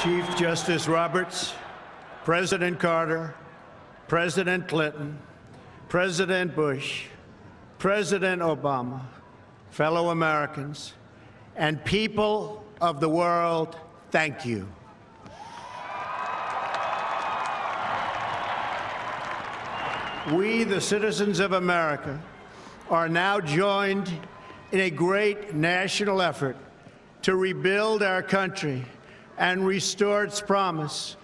Chief Justice Roberts, President Carter, President Clinton, President Bush, President Obama, fellow Americans, and people of the world, thank you. We, the citizens of America, are now joined in a great national effort to rebuild our country and restore its promise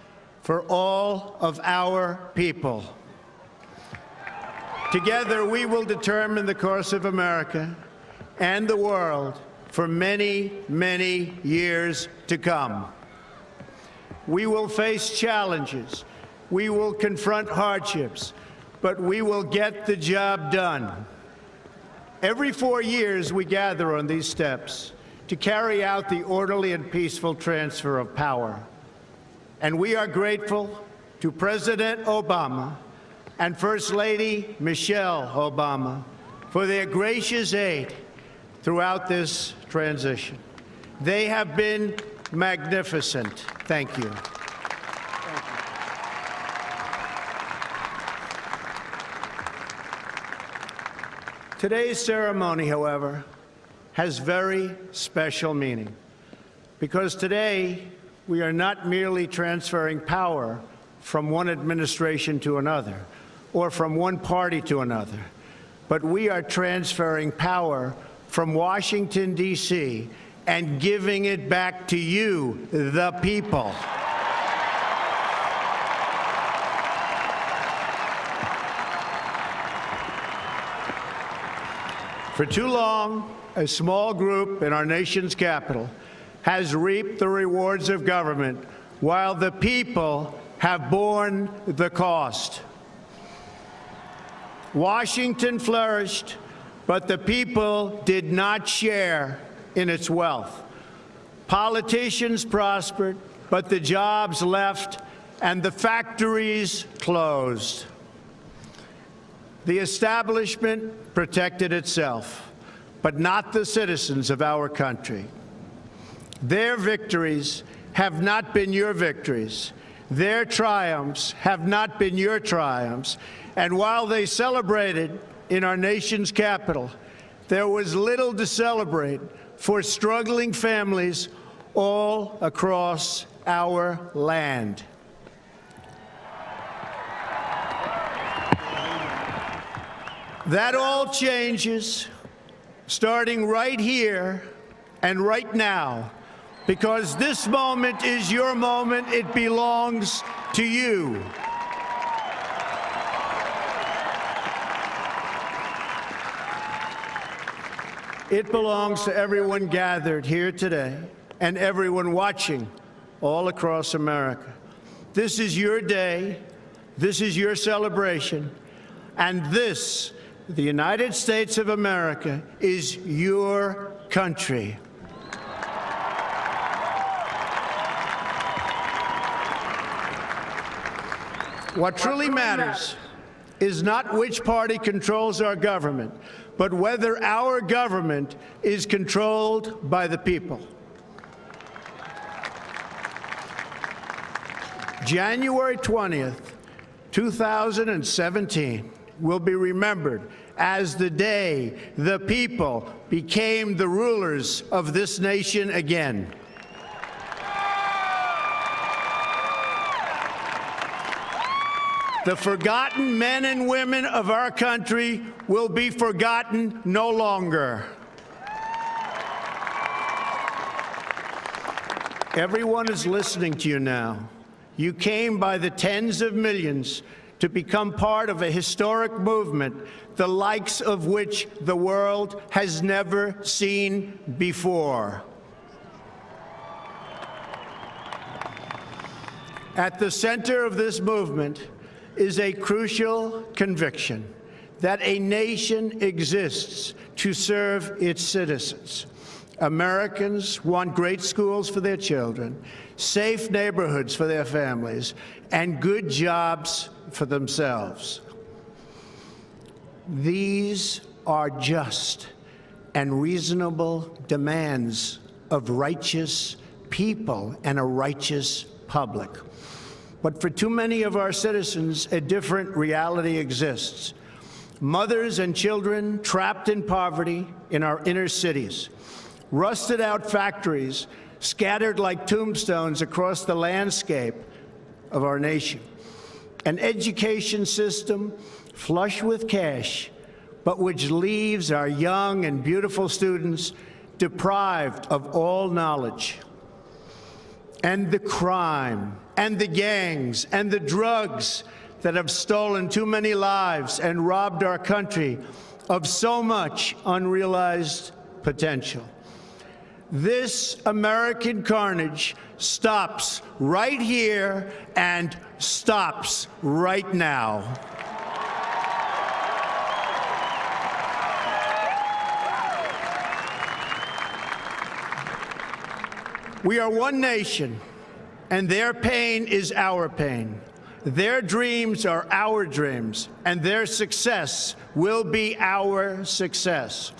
for all of our people. Together, we will determine the course of America and the world for many, many years to come. We will face challenges. We will confront hardships, but we will get the job done. Every 4 years, we gather on these steps to carry out the orderly and peaceful transfer of power. And we are grateful to President Obama and First Lady Michelle Obama for their gracious aid throughout this transition. They have been magnificent. Thank you. Today's ceremony, however, has very special meaning, because today we are not merely transferring power from one administration to another or from one party to another, but we are transferring power from Washington, D.C., and giving it back to you, the people. For too long, a small group in our nation's capital has reaped the rewards of government while the people have borne the cost. Washington flourished, but the people did not share in its wealth. Politicians prospered, but the jobs left and the factories closed. The establishment protected itself, but not the citizens of our country. Their victories have not been your victories. Their triumphs have not been your triumphs. And while they celebrated in our nation's capital, there was little to celebrate for struggling families all across our land. That all changes starting right here and right now, because this moment is your moment. It belongs to you. It belongs to everyone gathered here today and everyone watching all across America. This is your day. This is your celebration. And this, the United States of America, is your country. What truly matters is not which party controls our government, but whether our government is controlled by the people. January 20th, 2017 will be remembered as the day the people became the rulers of this nation again. The forgotten men and women of our country will be forgotten no longer. Everyone is listening to you now. You came by the tens of millions to become part of a historic movement, the likes of which the world has never seen before. At the center of this movement is a crucial conviction that a nation exists to serve its citizens. Americans want great schools for their children, safe neighborhoods for their families, and good jobs for themselves. These are just and reasonable demands of righteous people and a righteous public. But for too many of our citizens, a different reality exists. Mothers and children trapped in poverty in our inner cities, rusted out factories scattered like tombstones across the landscape of our nation, an education system flush with cash, but which leaves our young and beautiful students deprived of all knowledge. And the crime, and the gangs, and the drugs that have stolen too many lives and robbed our country of so much unrealized potential. This American carnage stops right here and stops right now. We are one nation, and their pain is our pain. Their dreams are our dreams, and their success will be our success.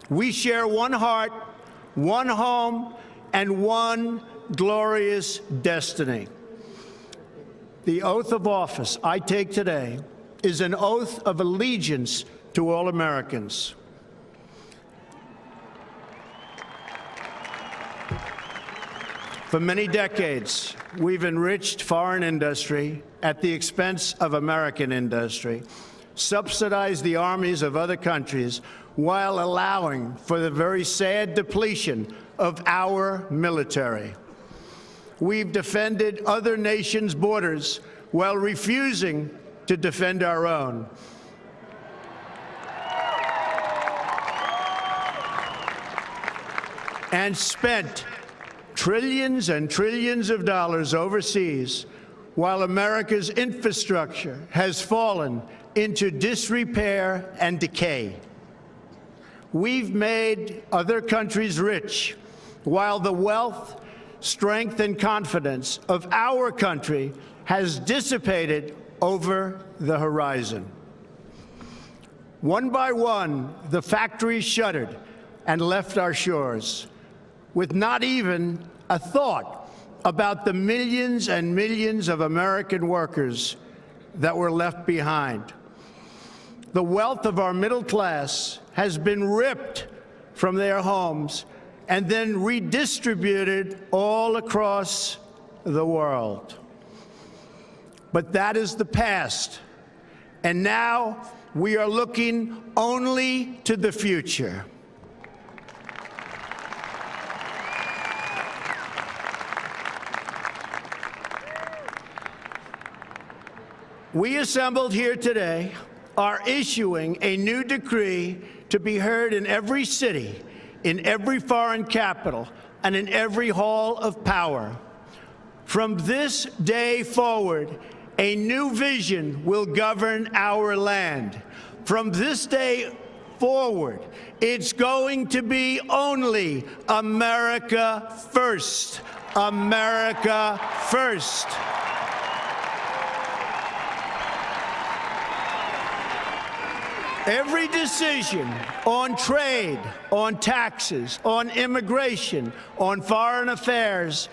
We share one heart, one home, and one glorious destiny. The oath of office I take today is an oath of allegiance to all Americans. For many decades, we've enriched foreign industry at the expense of American industry, subsidized the armies of other countries while allowing for the very sad depletion of our military. We've defended other nations' borders while refusing to defend our own. And spent trillions and trillions of dollars overseas while America's infrastructure has fallen into disrepair and decay. We've made other countries rich while the wealth, strength, and confidence of our country has dissipated over the horizon. One by one, the factories shuttered and left our shores, with not even a thought about the millions and millions of American workers that were left behind. The wealth of our middle class has been ripped from their homes and then redistributed all across the world. But that is the past, and now we are looking only to the future. We assembled here today are issuing a new decree to be heard in every city, in every foreign capital, and in every hall of power. From this day forward, a new vision will govern our land. From this day forward, it's going to be only America first. America first. Every decision on trade, on taxes, on immigration, on foreign affairs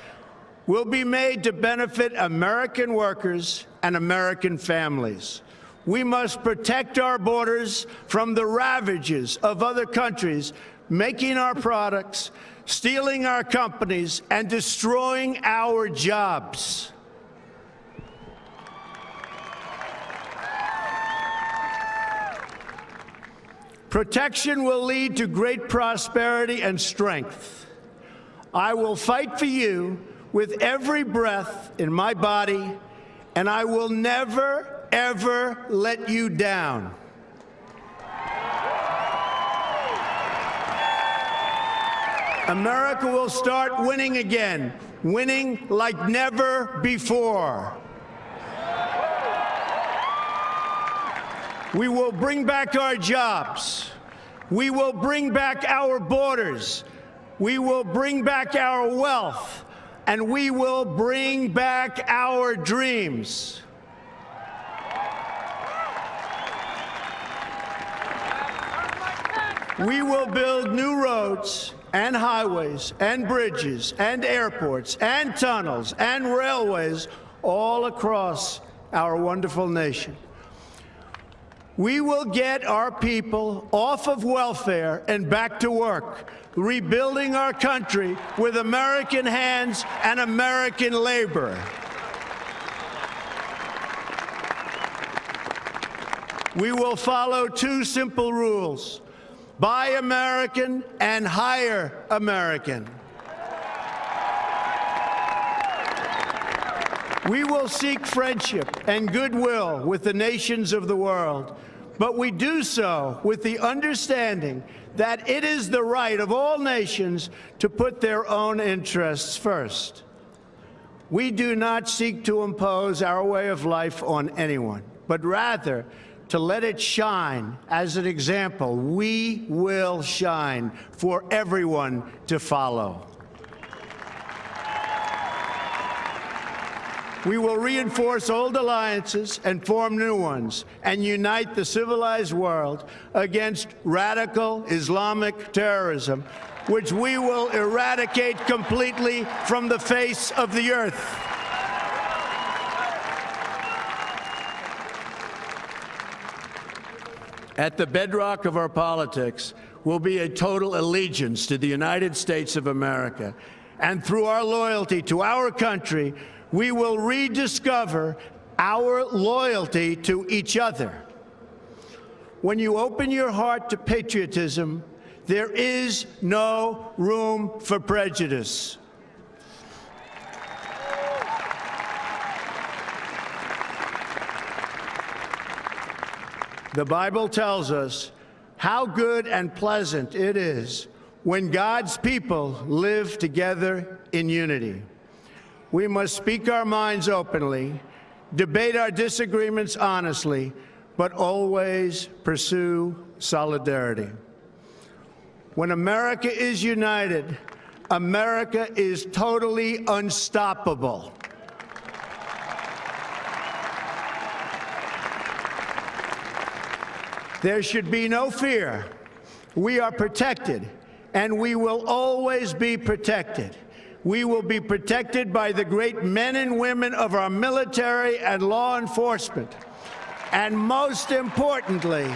will be made to benefit American workers and American families. We must protect our borders from the ravages of other countries making our products, stealing our companies, and destroying our jobs. Protection will lead to great prosperity and strength. I will fight for you with every breath in my body, and I will never, ever let you down. America will start winning again, winning like never before. We will bring back our jobs. We will bring back our borders. We will bring back our wealth. And we will bring back our dreams. We will build new roads and highways and bridges and airports and tunnels and railways all across our wonderful nation. We will get our people off of welfare and back to work, rebuilding our country with American hands and American labor. We will follow two simple rules: buy American and hire American. We will seek friendship and goodwill with the nations of the world, but we do so with the understanding that it is the right of all nations to put their own interests first. We do not seek to impose our way of life on anyone, but rather to let it shine as an example. We will shine for everyone to follow. We will reinforce old alliances and form new ones and unite the civilized world against radical Islamic terrorism, which we will eradicate completely from the face of the earth. At the bedrock of our politics will be a total allegiance to the United States of America. And through our loyalty to our country, we will rediscover our loyalty to each other. When you open your heart to patriotism, there is no room for prejudice. The Bible tells us how good and pleasant it is when God's people live together in unity. We must speak our minds openly, debate our disagreements honestly, but always pursue solidarity. When America is united, America is totally unstoppable. There should be no fear. We are protected, and we will always be protected. We will be protected by the great men and women of our military and law enforcement. And most importantly,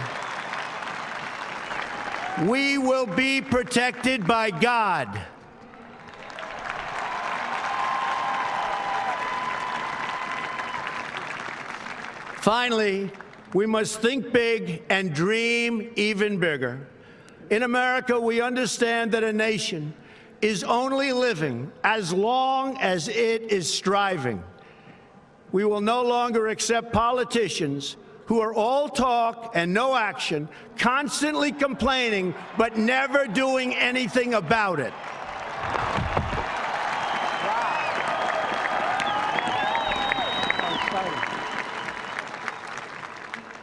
we will be protected by God. Finally, we must think big and dream even bigger. In America, we understand that a nation is only living as long as it is striving. We will no longer accept politicians who are all talk and no action, constantly complaining but never doing anything about it.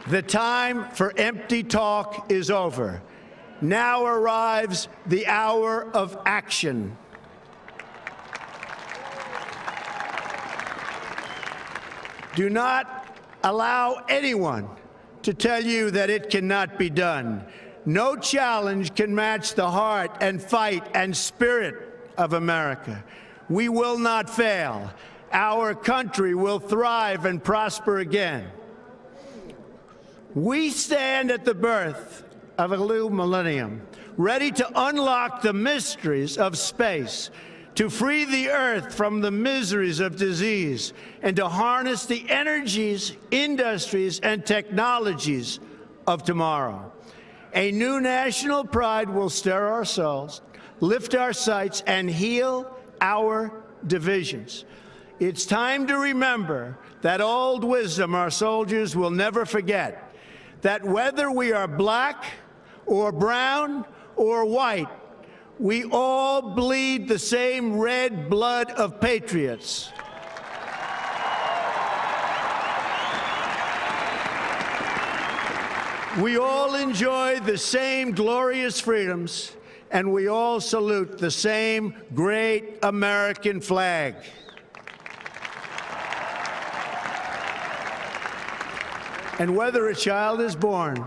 The time for empty talk is over. Now arrives the hour of action. Do not allow anyone to tell you that it cannot be done. No challenge can match the heart and fight and spirit of America. We will not fail. Our country will thrive and prosper again. We stand at the birth of a new millennium, ready to unlock the mysteries of space, to free the earth from the miseries of disease, and to harness the energies, industries, and technologies of tomorrow. A new national pride will stir our souls, lift our sights, and heal our divisions. It's time to remember that old wisdom our soldiers will never forget, that whether we are black or brown or white, we all bleed the same red blood of patriots. We all enjoy the same glorious freedoms, and we all salute the same great American flag. And whether a child is born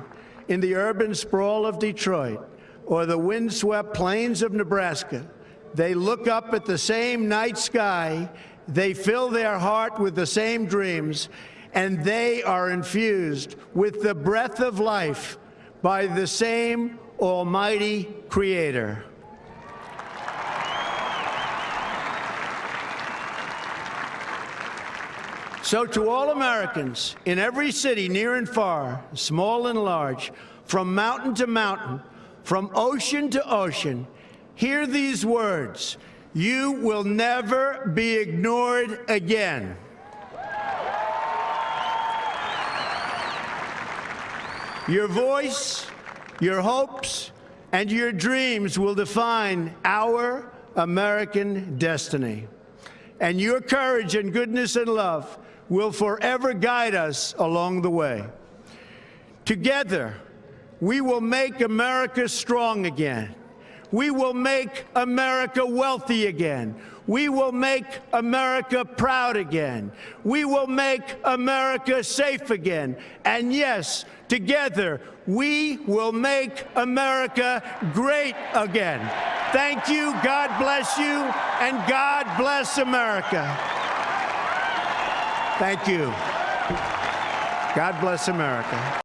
in the urban sprawl of Detroit or the windswept plains of Nebraska. They look up at the same night sky, they fill their heart with the same dreams, and they are infused with the breath of life by the same Almighty Creator. So to all Americans in every city, near and far, small and large, from mountain to mountain, from ocean to ocean, hear these words: you will never be ignored again. Your voice, your hopes, and your dreams will define our American destiny. And your courage and goodness and love will forever guide us along the way. Together, we will make America strong again. We will make America wealthy again. We will make America proud again. We will make America safe again. And yes, together, we will make America great again. Thank you, God bless you, and God bless America. Thank you. God bless America.